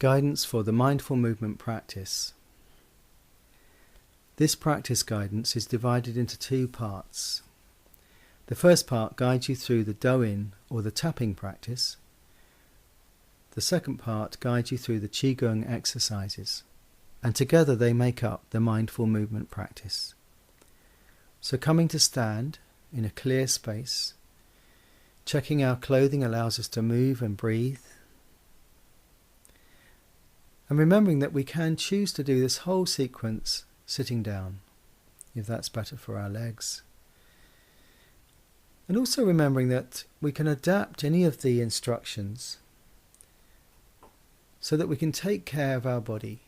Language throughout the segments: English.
Guidance for the mindful movement practice. This practice guidance is divided into two parts. The first part guides you through the do-in or the tapping practice. The second part guides you through the qigong exercises, and together they make up the mindful movement practice. So coming to stand in a clear space, checking our clothing allows us to move and breathe, and remembering that we can choose to do this whole sequence sitting down, if that's better for our legs. And also remembering that we can adapt any of the instructions so that we can take care of our body.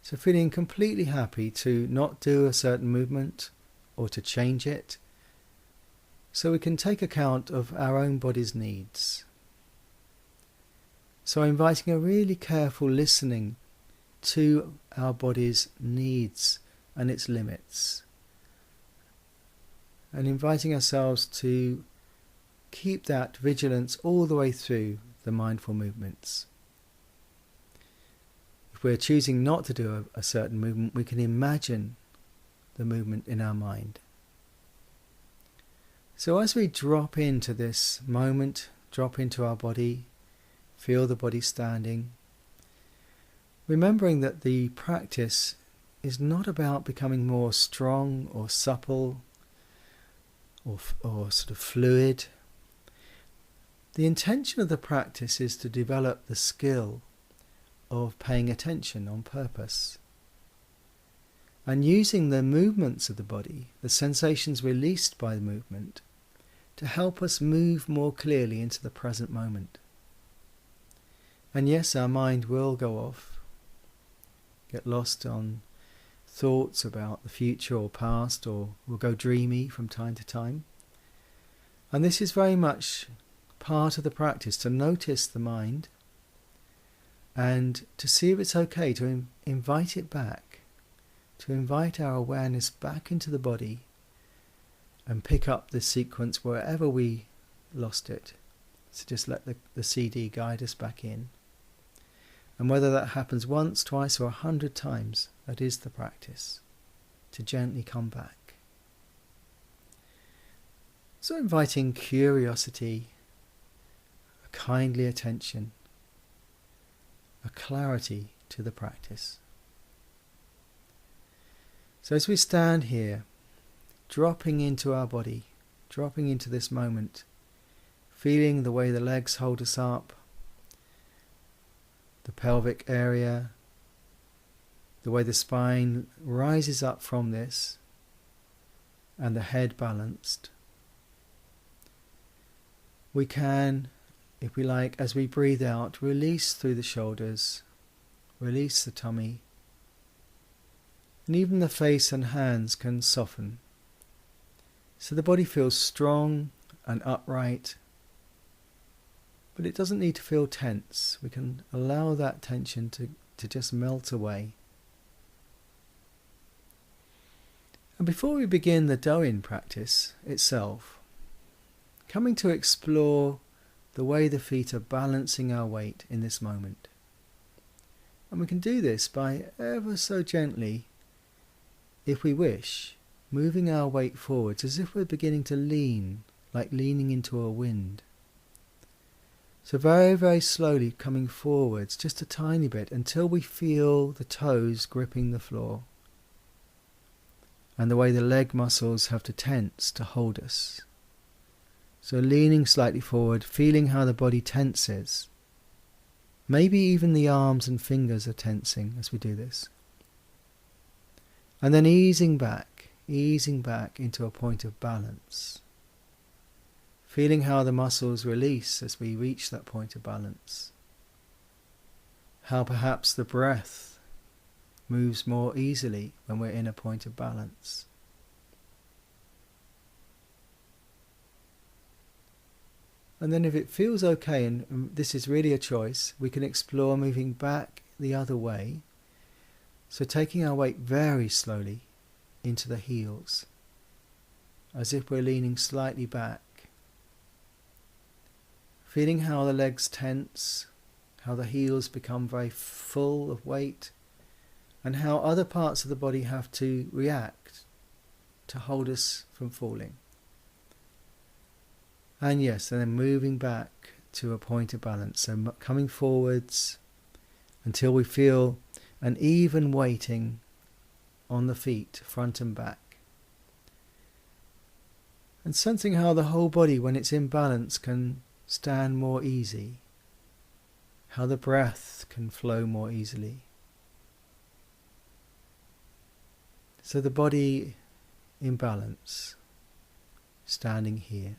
So feeling completely happy to not do a certain movement or to change it, so we can take account of our own body's needs. So inviting a really careful listening to our body's needs and its limits, and inviting ourselves to keep that vigilance all the way through the mindful movements. If we're choosing not to do a certain movement, we can imagine the movement in our mind. So as we drop into this moment, drop into our body, feel the body standing, remembering that the practice is not about becoming more strong or supple or sort of fluid. The intention of the practice is to develop the skill of paying attention on purpose and using the movements of the body, the sensations released by the movement, to help us move more clearly into the present moment. And yes, our mind will go off, get lost on thoughts about the future or past, or will go dreamy from time to time. And this is very much part of the practice, to notice the mind and to see if it's okay to invite it back, to invite our awareness back into the body and pick up the sequence wherever we lost it. So just let the CD guide us back in. And whether that happens once, twice or 100 times, that is the practice, to gently come back. So inviting curiosity, a kindly attention, a clarity to the practice. So as we stand here, dropping into our body, dropping into this moment, feeling the way the legs hold us up, the pelvic area, the way the spine rises up from this, and the head balanced. We can, if we like, as we breathe out, release through the shoulders, release the tummy, and even the face and hands can soften. So the body feels strong and upright, but it doesn't need to feel tense. We can allow that tension to just melt away. And before we begin the do-in practice itself, coming to explore the way the feet are balancing our weight in this moment. And we can do this by ever so gently, if we wish, moving our weight forwards as if we're beginning to lean, like leaning into a wind. So very, very slowly coming forwards, just a tiny bit, until we feel the toes gripping the floor. And the way the leg muscles have to tense to hold us. So leaning slightly forward, feeling how the body tenses. Maybe even the arms and fingers are tensing as we do this. And then easing back into a point of balance. Feeling how the muscles release as we reach that point of balance. How perhaps the breath moves more easily when we're in a point of balance. And then if it feels okay, and this is really a choice, we can explore moving back the other way. So taking our weight very slowly into the heels, as if we're leaning slightly back. Feeling how the legs tense, how the heels become very full of weight, and how other parts of the body have to react to hold us from falling. And yes, and then moving back to a point of balance, so coming forwards until we feel an even weighting on the feet, front and back. And sensing how the whole body, when it's in balance, can stand more easy. How the breath can flow more easily. So the body in balance, standing here.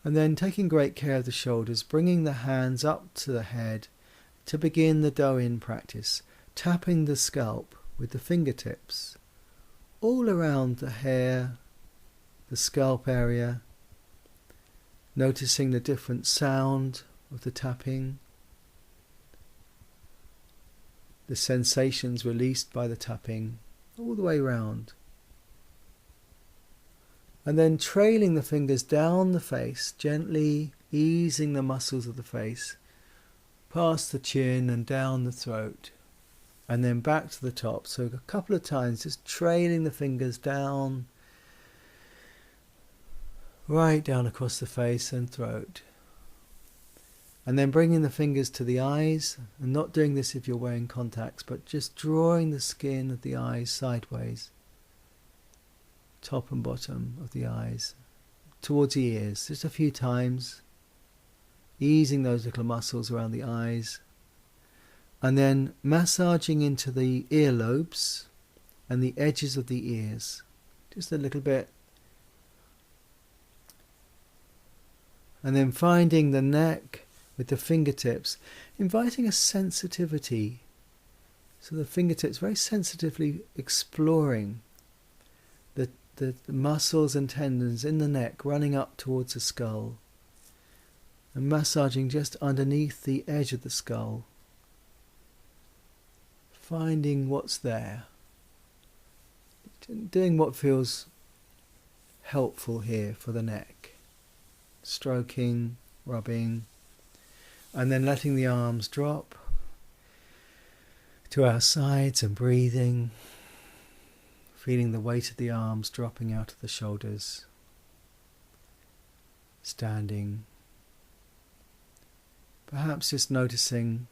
And then taking great care of the shoulders, bringing the hands up to the head to begin the Do-In practice, tapping the scalp with the fingertips all around the hair, the scalp area, noticing the different sound of the tapping, the sensations released by the tapping all the way round. And then trailing the fingers down the face, gently easing the muscles of the face, past the chin and down the throat, and then back to the top. So a couple of times, just trailing the fingers down, right down across the face and throat. And then bringing the fingers to the eyes, and not doing this if you're wearing contacts, but just drawing the skin of the eyes sideways, top and bottom of the eyes, towards the ears, just a few times, easing those little muscles around the eyes, and then massaging into the earlobes and the edges of the ears, just a little bit. And then finding the neck with the fingertips, inviting a sensitivity. So the fingertips very sensitively exploring the muscles and tendons in the neck running up towards the skull, and massaging just underneath the edge of the skull, finding what's there, doing what feels helpful here for the neck, stroking, rubbing, and then letting the arms drop to our sides and breathing, feeling the weight of the arms dropping out of the shoulders, standing, perhaps just noticing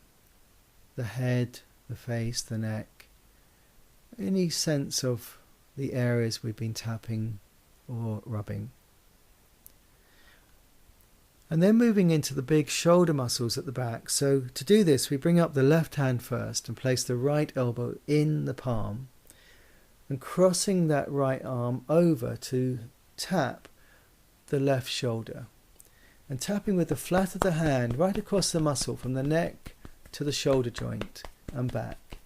the head, the face, the neck, any sense of the areas we've been tapping or rubbing. And then moving into the big shoulder muscles at the back. So to do this, we bring up the left hand first and place the right elbow in the palm, and crossing that right arm over to tap the left shoulder, and tapping with the flat of the hand right across the muscle from the neck to the shoulder joint and back.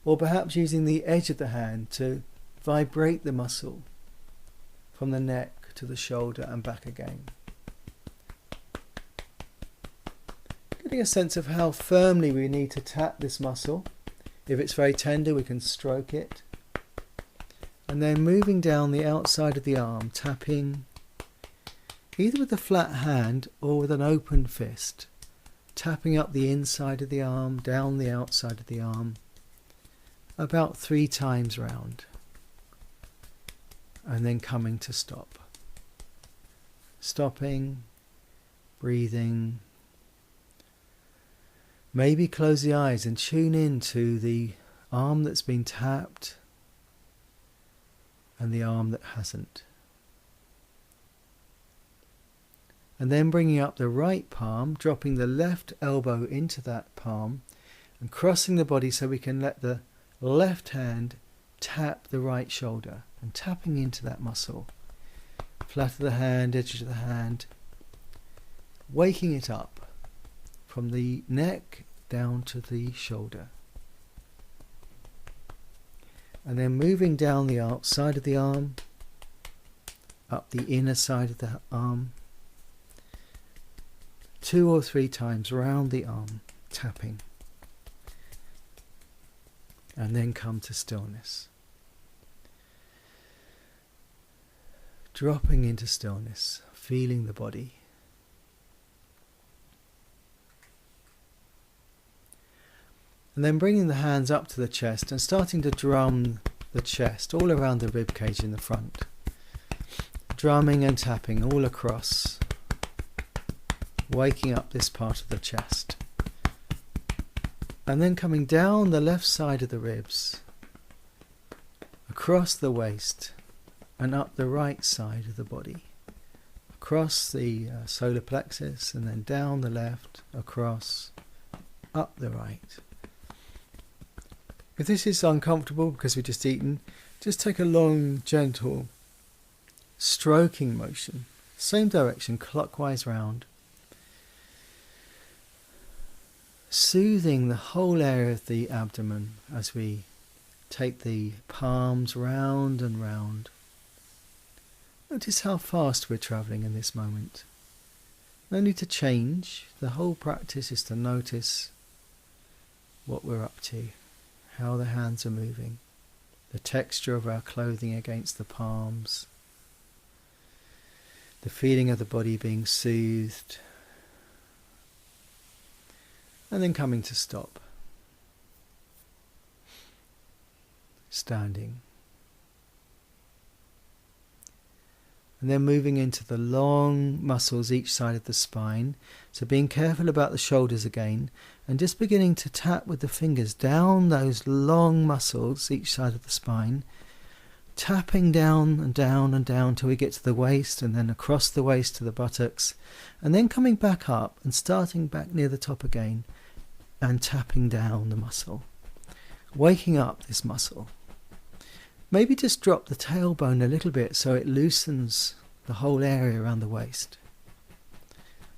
Or perhaps using the edge of the hand to vibrate the muscle from the neck to the shoulder and back again. Getting a sense of how firmly we need to tap this muscle. If it's very tender, we can stroke it. And then moving down the outside of the arm, tapping either with a flat hand or with an open fist, tapping up the inside of the arm, down the outside of the arm, about 3 times round, and then coming to stop. Stopping, breathing. Maybe close the eyes and tune in to the arm that's been tapped and the arm that hasn't. And then bringing up the right palm, dropping the left elbow into that palm and crossing the body so we can let the left hand tap the right shoulder and tapping into that muscle. Flat of the hand, edge of the hand, waking it up from the neck down to the shoulder. And then moving down the outside of the arm, up the inner side of the arm, 2 or 3 times round the arm, tapping. And then come to stillness. Dropping into stillness, feeling the body. And then bringing the hands up to the chest and starting to drum the chest all around the rib cage in the front. Drumming and tapping all across, waking up this part of the chest. And then coming down the left side of the ribs, across the waist and up the right side of the body. Across the solar plexus and then down the left, across, up the right. If this is uncomfortable because we've just eaten, just take a long, gentle, stroking motion. Same direction, clockwise round. Soothing the whole area of the abdomen as we take the palms round and round. Notice how fast we're travelling in this moment. No need to change. The whole practice is to notice what we're up to, how the hands are moving, the texture of our clothing against the palms, the feeling of the body being soothed, and then coming to stop. Standing. And then moving into the long muscles each side of the spine. So being careful about the shoulders again, and just beginning to tap with the fingers down those long muscles each side of the spine, tapping down and down and down till we get to the waist, and then across the waist to the buttocks, and then coming back up and starting back near the top again and tapping down the muscle, waking up this muscle. Maybe just drop the tailbone a little bit so it loosens the whole area around the waist.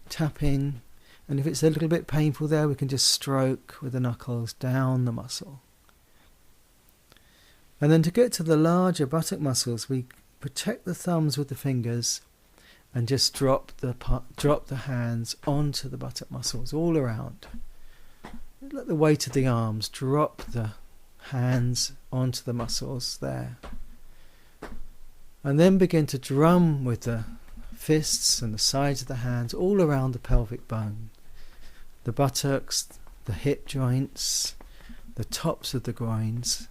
Tapping, and if it's a little bit painful there, we can just stroke with the knuckles down the muscle. And then to get to the larger buttock muscles, we protect the thumbs with the fingers and just drop the hands onto the buttock muscles all around. Let the weight of the arms drop the hands onto the muscles there. And then begin to drum with the fists and the sides of the hands all around the pelvic bone. The buttocks, the hip joints, the tops of the groins.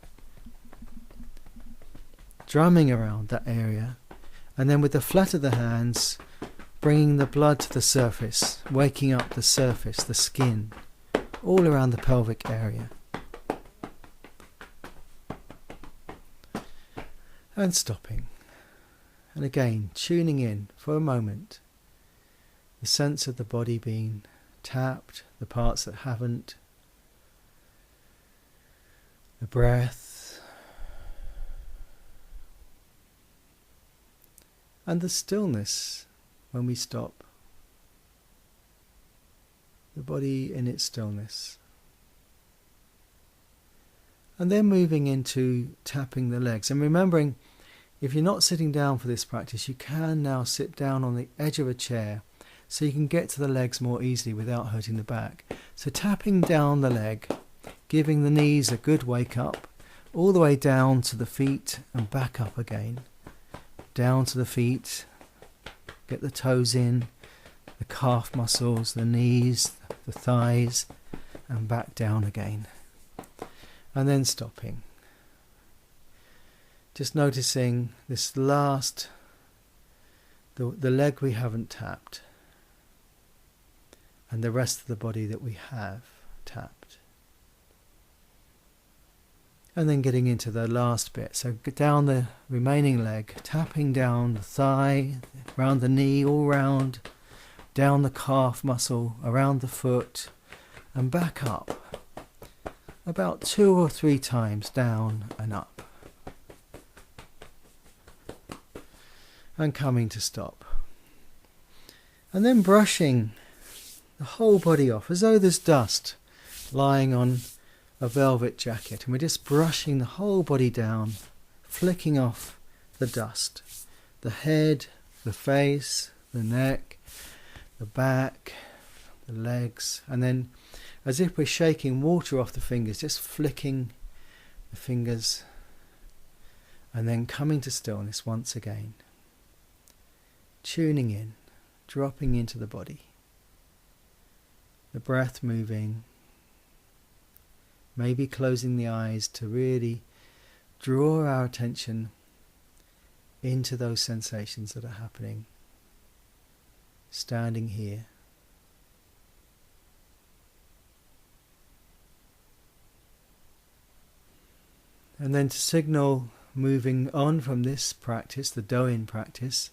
Drumming around that area. And then with the flat of the hands, bringing the blood to the surface, waking up the surface, the skin, all around the pelvic area. And stopping. And again, tuning in for a moment. The sense of the body being tapped, the parts that haven't. The breath. And the stillness when we stop. The body in its stillness. And then moving into tapping the legs. And remembering, if you're not sitting down for this practice, you can now sit down on the edge of a chair so you can get to the legs more easily without hurting the back. So tapping down the leg, giving the knees a good wake up, all the way down to the feet and back up again. Down to the feet, get the toes in, the calf muscles, the knees, the thighs, and back down again. And then stopping. Just noticing this last, the leg we haven't tapped, and the rest of the body that we have tapped. And then getting into the last bit. So down the remaining leg, tapping down the thigh, around the knee, all round, down the calf muscle, around the foot, and back up. About 2 or 3 times down and up. And coming to stop. And then brushing the whole body off as though there's dust lying on a velvet jacket, and we're just brushing the whole body down, flicking off the dust. The head, the face, the neck, the back, the legs, and then as if we're shaking water off the fingers, just flicking the fingers, and then coming to stillness once again. Tuning in, dropping into the body. The breath moving, maybe closing the eyes to really draw our attention into those sensations that are happening, standing here. And then to signal moving on from this practice, the Doin practice,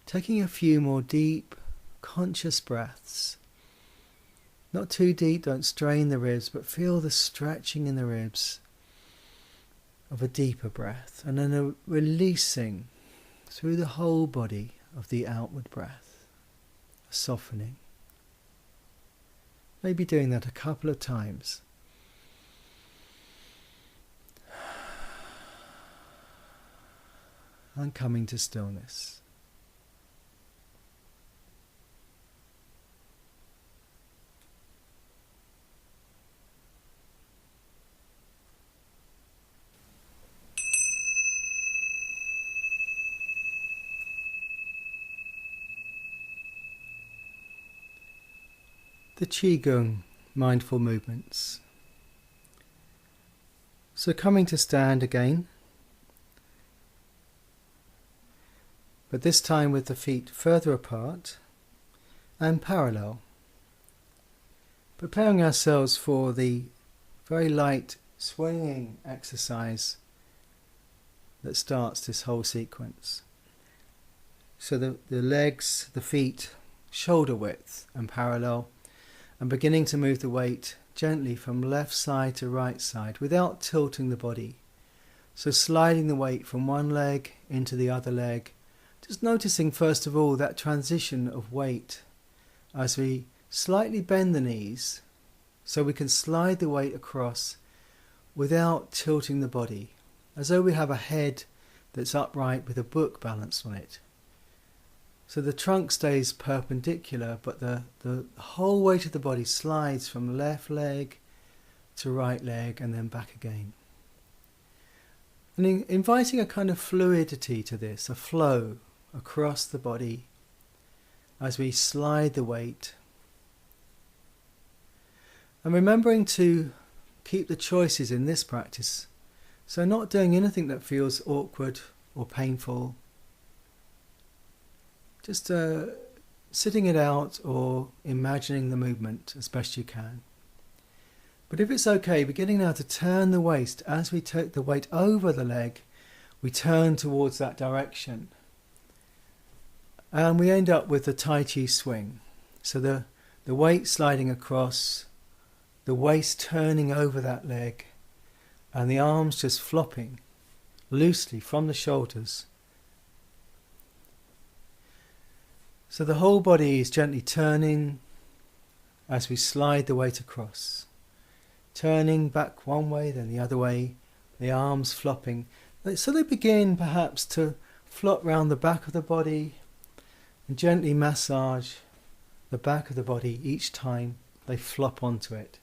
taking a few more deep, conscious breaths. Not too deep, don't strain the ribs, but feel the stretching in the ribs of a deeper breath, and then a releasing through the whole body of the outward breath, a softening. Maybe doing that a couple of times. And coming to stillness. The Qigong mindful movements. So coming to stand again, but this time with the feet further apart and parallel. Preparing ourselves for the very light swinging exercise that starts this whole sequence. So the legs, the feet, shoulder width and parallel, and beginning to move the weight gently from left side to right side without tilting the body. So sliding the weight from one leg into the other leg, just noticing first of all that transition of weight as we slightly bend the knees so we can slide the weight across without tilting the body, as though we have a head that's upright with a book balanced on it. So the trunk stays perpendicular, but the whole weight of the body slides from left leg to right leg and then back again. And inviting a kind of fluidity to this, a flow across the body as we slide the weight. And remembering to keep the choices in this practice, so not doing anything that feels awkward or painful, just sitting it out or imagining the movement as best you can. But if it's okay, beginning now to turn the waist, as we take the weight over the leg, we turn towards that direction. And we end up with the Tai Chi swing. So the weight sliding across, the waist turning over that leg, and the arms just flopping loosely from the shoulders. So the whole body is gently turning as we slide the weight across. Turning back one way, then the other way, the arms flopping. So they begin perhaps to flop round the back of the body and gently massage the back of the body each time they flop onto it.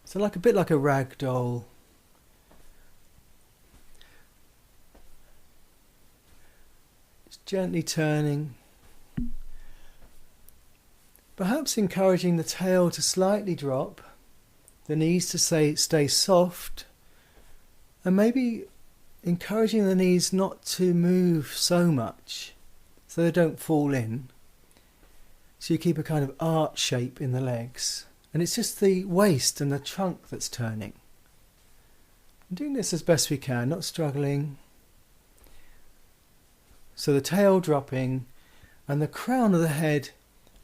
So a bit like a rag doll. Just gently turning. Perhaps encouraging the tail to slightly drop, the knees to stay soft, and maybe encouraging the knees not to move so much so they don't fall in. So you keep a kind of arch shape in the legs, and it's just the waist and the trunk that's turning. I'm doing this as best we can, not struggling. So the tail dropping and the crown of the head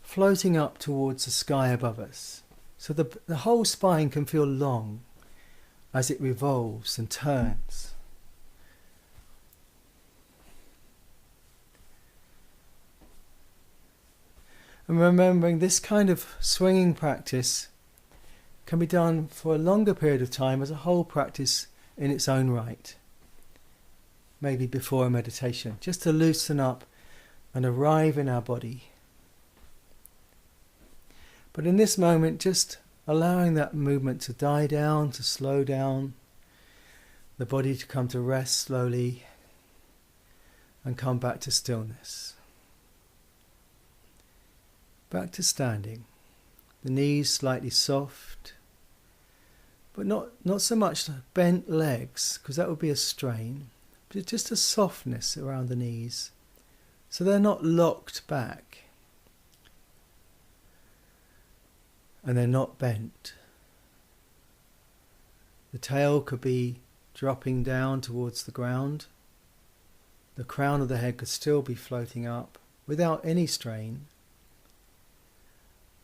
floating up towards the sky above us. So the whole spine can feel long as it revolves and turns. And remembering this kind of swinging practice can be done for a longer period of time as a whole practice in its own right. Maybe before a meditation, just to loosen up and arrive in our body. But in this moment, just allowing that movement to die down, to slow down, the body to come to rest slowly and come back to stillness. Back to standing, the knees slightly soft, but not so much bent legs, because that would be a strain, but just a softness around the knees, so they're not locked back and they're not bent. The tail could be dropping down towards the ground. The crown of the head could still be floating up without any strain.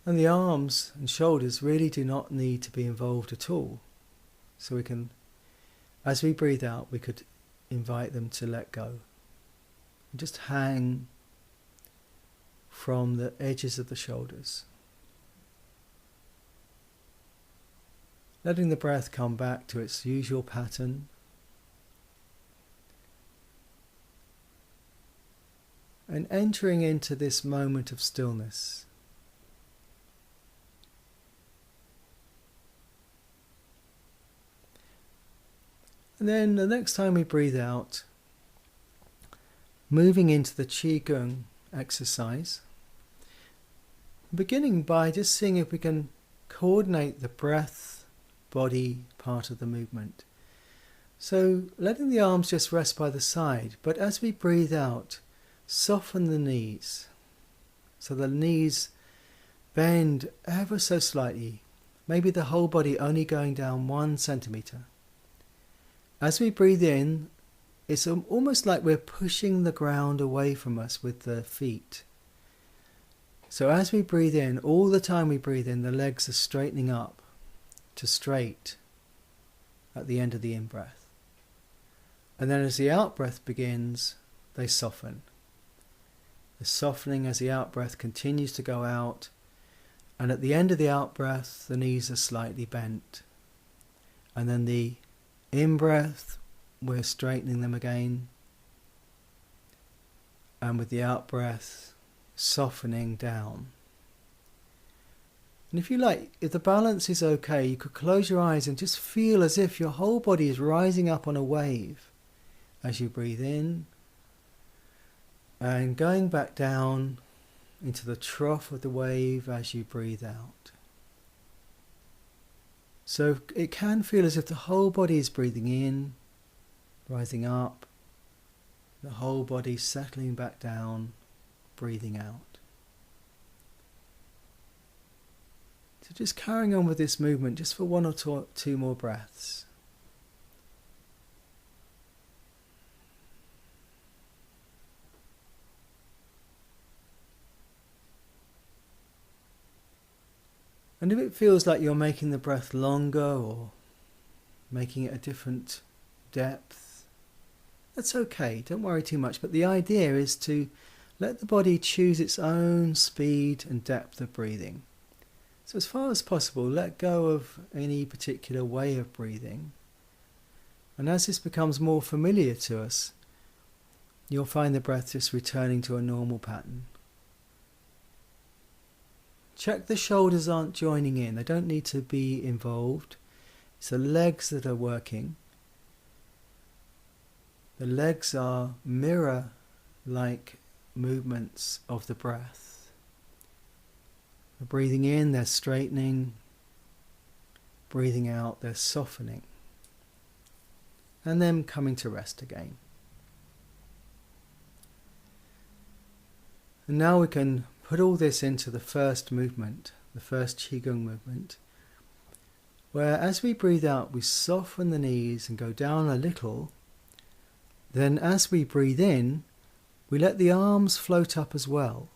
And the arms and shoulders really do not need to be involved at all. So we can, as we breathe out, we could invite them to let go. And just hang from the edges of the shoulders. Letting the breath come back to its usual pattern. And entering into this moment of stillness. And then the next time we breathe out, moving into the Qigong exercise, beginning by just seeing if we can coordinate the breath, body part of the movement. So letting the arms just rest by the side, but as we breathe out, soften the knees. So the knees bend ever so slightly, maybe the whole body only going down 1 centimetre. As we breathe in, it's almost like we're pushing the ground away from us with the feet. So as we breathe in, all the time we breathe in, the legs are straightening up to straight at the end of the in-breath. And then as the out-breath begins, they soften. The softening as the out-breath continues to go out, and at the end of the out-breath, the knees are slightly bent. And then the in-breath, we're straightening them again, and with the out-breath, softening down. And if you like, if the balance is okay, you could close your eyes and just feel as if your whole body is rising up on a wave as you breathe in, and going back down into the trough of the wave as you breathe out. So it can feel as if the whole body is breathing in, rising up, the whole body settling back down, breathing out. So just carrying on with this movement just for 1 or 2 more breaths. And if it feels like you're making the breath longer or making it a different depth, that's okay, don't worry too much. But the idea is to let the body choose its own speed and depth of breathing. So as far as possible, let go of any particular way of breathing. And as this becomes more familiar to us, you'll find the breath just returning to a normal pattern. Check the shoulders aren't joining in. They don't need to be involved. It's the legs that are working. The legs are mirror-like movements of the breath. Breathing in, they're straightening. Breathing out, they're softening. And then coming to rest again. And now we can put all this into the first movement, the first Qigong movement, where as we breathe out, we soften the knees and go down a little. Then as we breathe in, we let the arms float up as well.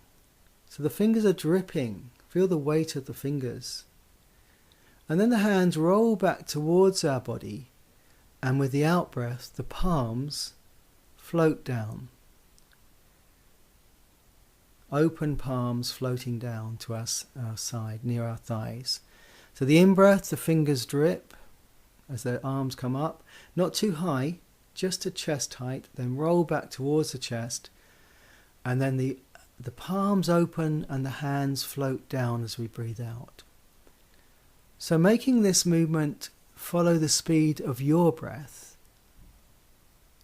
So the fingers are dripping. Feel the weight of the fingers. And then the hands roll back towards our body, and with the out-breath, the palms float down. Open palms floating down to our side, near our thighs. So the in-breath, the fingers drip as the arms come up. Not too high, just to chest height. Then roll back towards the chest. And then the palms open and the hands float down as we breathe out. So making this movement follow the speed of your breath.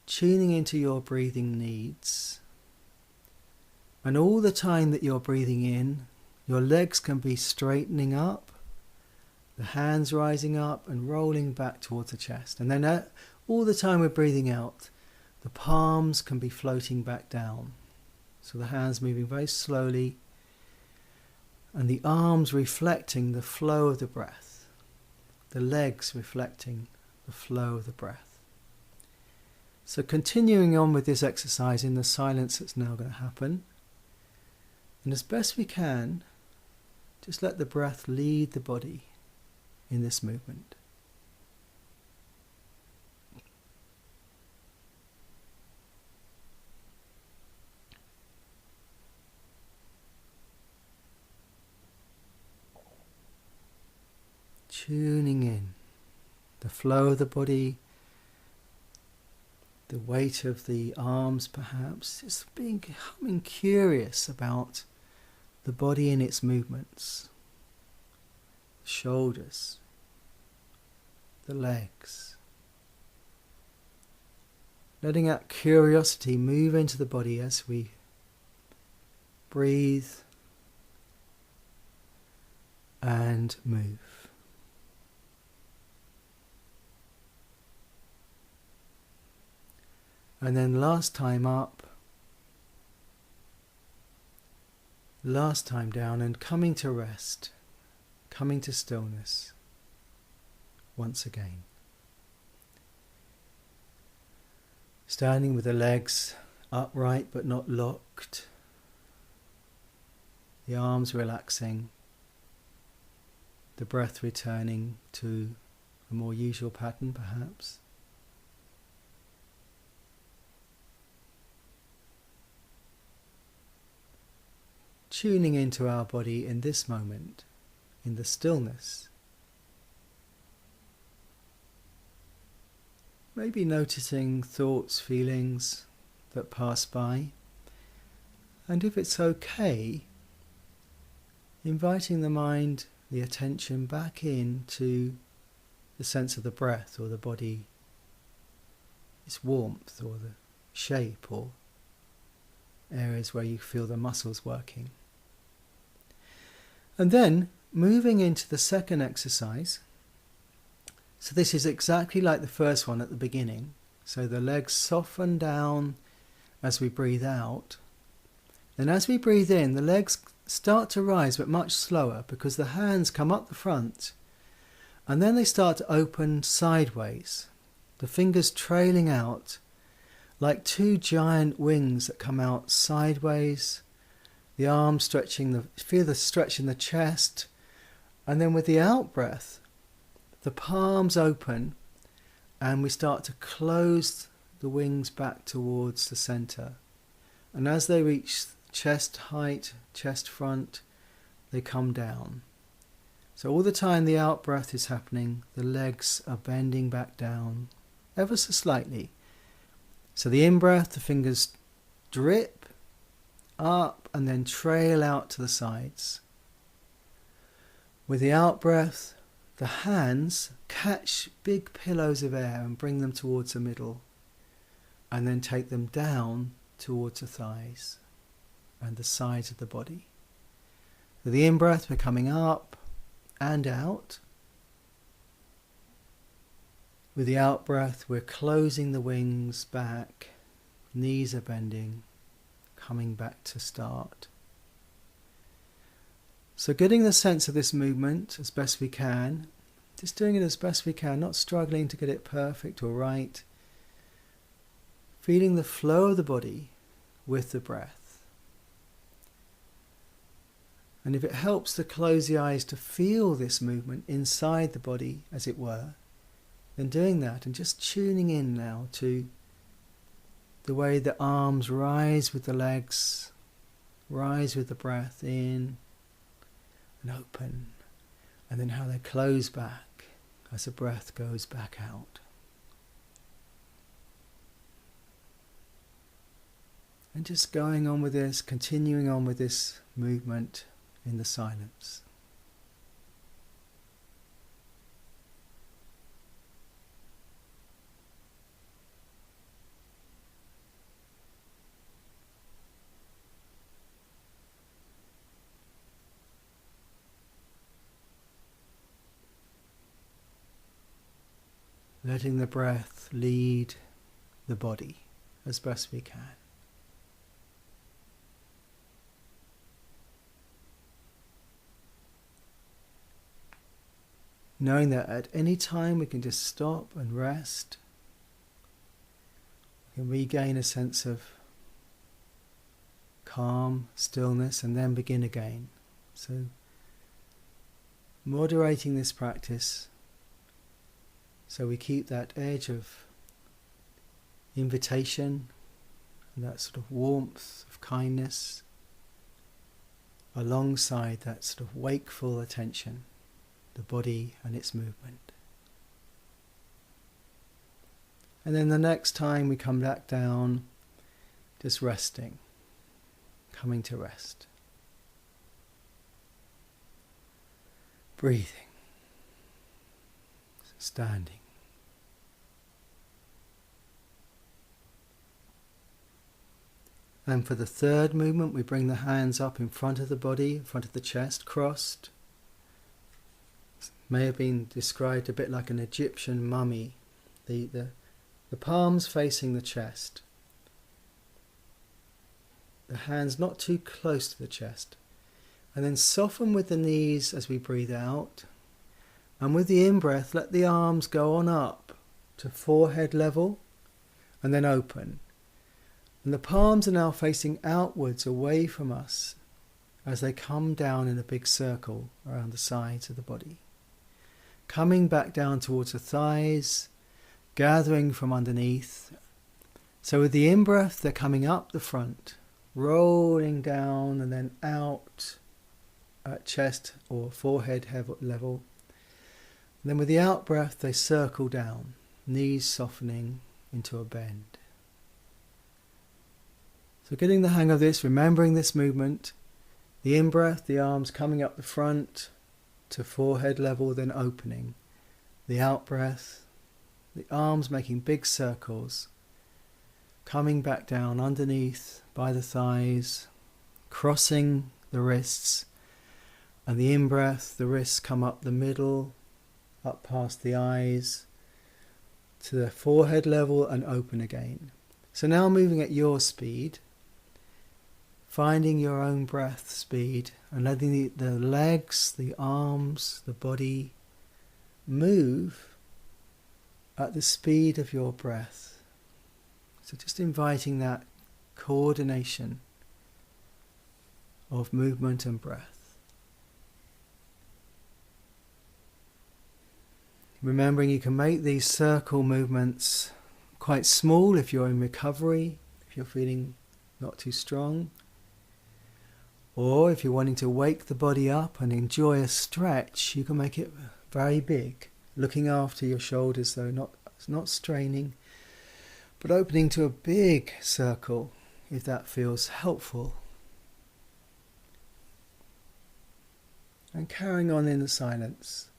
Tuning into your breathing needs. And all the time that you're breathing in, your legs can be straightening up, The hands rising up and rolling back towards the chest. And then all the time we're breathing out, the palms can be floating back down. So the hands moving very slowly and the arms reflecting the flow of the breath. The legs reflecting the flow of the breath. So continuing on with this exercise in the silence that's now going to happen. And as best we can, just let the breath lead the body in this movement. Tuning in the flow of the body, the weight of the arms perhaps, just becoming curious about the body and its movements, the shoulders, the legs. Letting that curiosity move into the body as we breathe and move. And then last time up, last time down, and coming to rest, coming to stillness once again. Standing with the legs upright but not locked, the arms relaxing, the breath returning to a more usual pattern perhaps. Tuning into our body in this moment, in the stillness. Maybe noticing thoughts, feelings that pass by. And if it's okay, inviting the mind, the attention back into the sense of the breath or the body, its warmth or the shape or areas where you feel the muscles working. And then moving into the second exercise. So this is exactly like the first one at the beginning. So the legs soften down as we breathe out. Then as we breathe in, the legs start to rise but much slower because the hands come up the front and then they start to open sideways. The fingers trailing out like two giant wings that come out sideways. The arms stretching, feel the stretch in the chest, and then with the out breath, the palms open and we start to close the wings back towards the center. And as they reach chest height, chest front, they come down. So all the time the out breath is happening, the legs are bending back down ever so slightly. So the in breath, the fingers drip up and then trail out to the sides. With the out breath, the hands catch big pillows of air and bring them towards the middle, and then take them down towards the thighs and the sides of the body. With the in breath, we're coming up and out. With the out breath, we're closing the wings back, knees are bending, coming back to start. So getting the sense of this movement as best we can, just doing it as best we can, not struggling to get it perfect or right. Feeling the flow of the body with the breath. And if it helps to close the eyes to feel this movement inside the body, as it were, then doing that and just tuning in now to the way the arms rise with the legs, rise with the breath in and open, and then how they close back as the breath goes back out. And just going on with this, continuing on with this movement in the silence. letting the breath lead the body as best we can. Knowing that at any time we can just stop and rest. We can regain a sense of calm, stillness, and then begin again. So, moderating this practice so we keep that edge of invitation and that sort of warmth of kindness alongside that sort of wakeful attention, the body and its movement. And then the next time we come back down, just resting, coming to rest. Breathing, standing. And for the third movement, we bring the hands up in front of the body, in front of the chest, crossed. May have been described a bit like an Egyptian mummy. The palms facing the chest. The hands not too close to the chest. And then soften with the knees as we breathe out. And with the in-breath, let the arms go on up to forehead level and then open. And the palms are now facing outwards away from us as they come down in a big circle around the sides of the body. Coming back down towards the thighs, gathering from underneath. So with the in-breath, they're coming up the front, rolling down and then out at chest or forehead level. And then with the out-breath, they circle down, knees softening into a bend. So getting the hang of this, remembering this movement, the in-breath, the arms coming up the front to forehead level, then opening. The out-breath, the arms making big circles, coming back down underneath by the thighs, crossing the wrists, and the in-breath, the wrists come up the middle, up past the eyes, to the forehead level and open again. So now moving at your speed, finding your own breath speed and letting the legs, the arms, the body move at the speed of your breath. So just inviting that coordination of movement and breath. Remembering you can make these circle movements quite small if you're in recovery, if you're feeling not too strong. Or if you're wanting to wake the body up and enjoy a stretch, you can make it very big, looking after your shoulders though, not straining, but opening to a big circle if that feels helpful. And carrying on in the silence.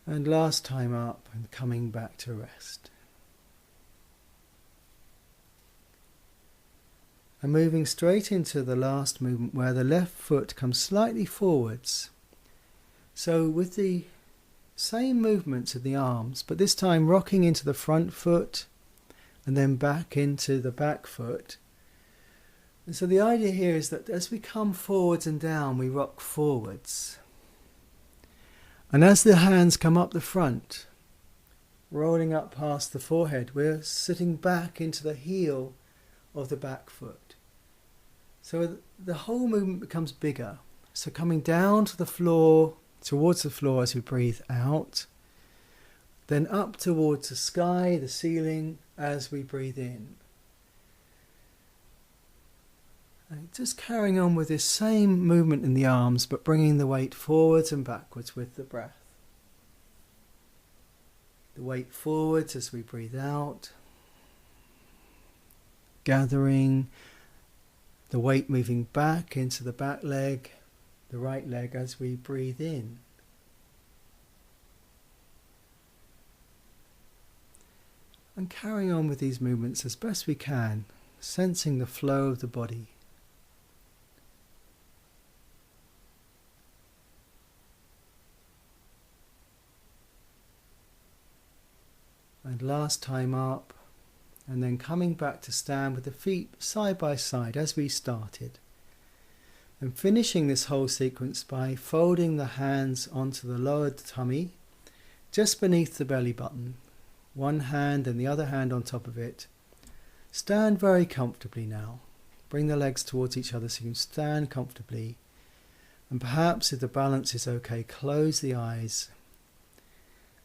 And last time up and coming back to rest. And moving straight into the last movement where the left foot comes slightly forwards. So with the same movements of the arms, but this time rocking into the front foot and then back into the back foot. And so the idea here is that as we come forwards and down, we rock forwards. And as the hands come up the front, rolling up past the forehead, we're sitting back into the heel of the back foot. So the whole movement becomes bigger. So coming down to the floor, towards the floor as we breathe out, then up towards the sky, the ceiling, as we breathe in. And just carrying on with this same movement in the arms, but bringing the weight forwards and backwards with the breath. The weight forwards as we breathe out. Gathering the weight moving back into the back leg, the right leg as we breathe in. And carrying on with these movements as best we can, sensing the flow of the body. And last time up, and then coming back to stand with the feet side by side as we started. And finishing this whole sequence by folding the hands onto the lower tummy, just beneath the belly button. One hand and the other hand on top of it. Stand very comfortably now. Bring the legs towards each other so you can stand comfortably. And perhaps if the balance is okay, close the eyes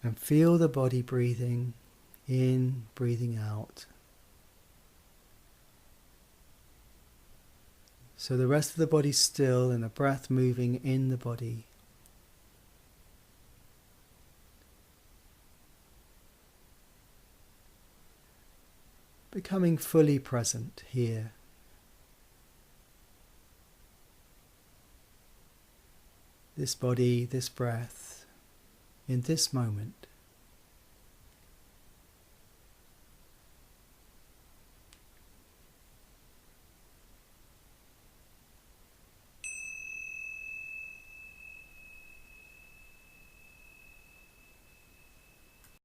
and feel the body breathing in, breathing out. So the rest of the body's still and the breath moving in the body. Becoming fully present here. This body, this breath, in this moment.